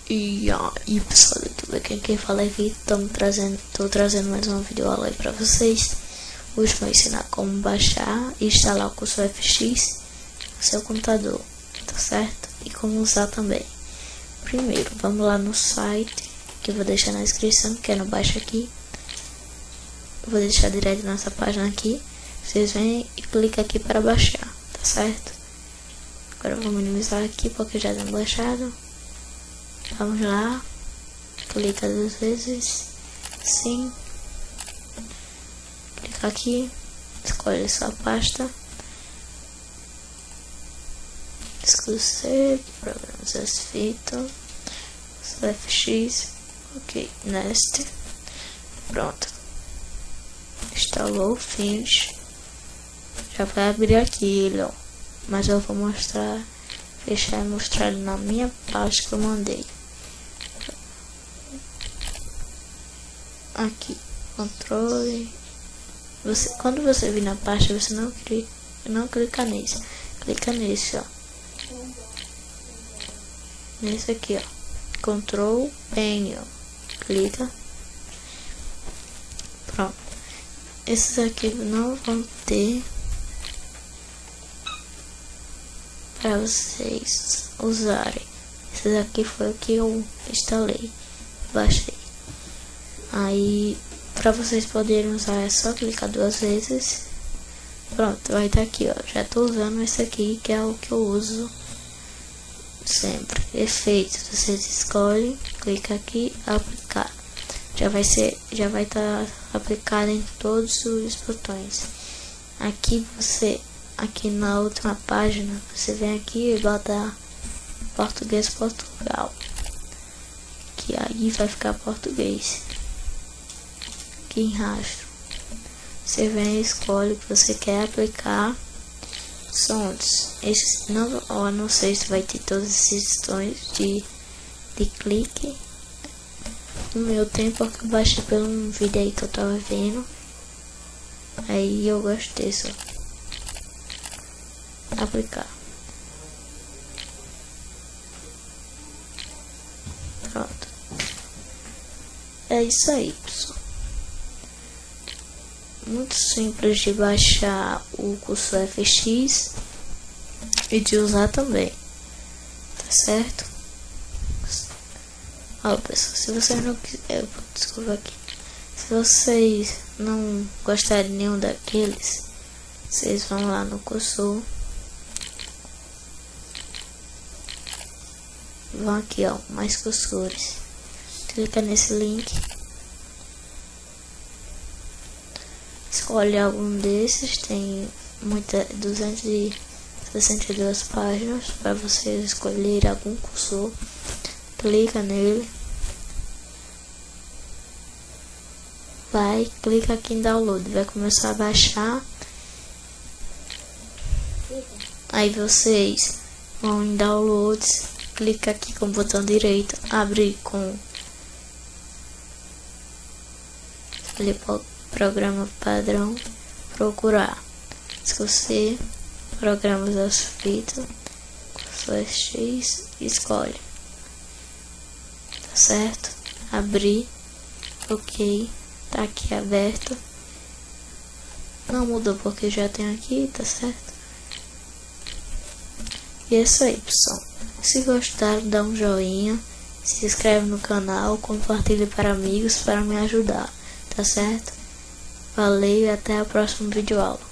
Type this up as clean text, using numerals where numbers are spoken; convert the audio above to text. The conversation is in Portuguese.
E pessoal do YouTube, quem fala aqui, tô trazendo mais um vídeo aula aí pra vocês. Hoje vou ensinar como baixar e instalar o curso FX no seu computador, tá certo? E como usar também. Primeiro, vamos lá no site, que eu vou deixar na descrição, que é no baixo aqui. Eu vou deixar direto nessa página aqui. Vocês vêm e clicam aqui para baixar, tá certo? Agora eu vou minimizar aqui porque já tem baixado. Vamos lá, clica 2 vezes, sim, clica aqui, escolhe sua pasta, exclusive, programas FX, FX, ok, next, pronto, instalou, finish, já vai abrir aqui, ó, mas eu vou mostrar, fechar e mostrar na minha pasta que eu mandei. Aqui, controle. Quando você vir na pasta, você não clica nesse. Clica nesse, ó. Nesse aqui, ó. Control Panel. Clica. Pronto. Esses aqui não vão ter para vocês usarem. Esses aqui foi o que eu instalei. Baixei. Aí, para vocês poderem usar, é só clicar 2 vezes. Pronto, vai estar aqui, ó. Já tô usando esse aqui, que é o que eu uso sempre. Efeitos, vocês escolhem, clica aqui, aplicar. Já vai estar aplicado em todos os botões. Aqui na última página, você vem aqui e bota português Portugal. Que aí vai ficar português. Em rastro, você vem e escolhe o que você quer aplicar sons. Esse não sei se vai ter todos esses tons de clique. No meu tempo eu baixei pelo um vídeo aí que eu tava vendo, aí eu gostei só. Aplicar. Pronto. É isso aí, pessoal. Muito simples de baixar o curso FX e de usar também, tá certo? Ó, pessoal, se vocês não quiserem, desculpa aqui, se vocês não gostarem de nenhum daqueles, vocês vão lá no curso, vão aqui, ó, mais cursores, clica nesse link. Escolhe algum desses, tem 262 páginas para você escolher algum cursor. Clica nele, clica aqui em download, vai começar a baixar. Aí vocês vão em downloads, clica aqui com o botão direito, abrir com programa padrão, procurar, escolher programas das fitas, X, escolhe, tá certo? Abrir, ok, tá aqui aberto, não mudou porque já tem aqui, tá certo? E é isso aí, pessoal. Se gostaram, dá um joinha, se inscreve no canal, compartilhe para amigos para me ajudar, tá certo? Valeu e até a próxima videoaula.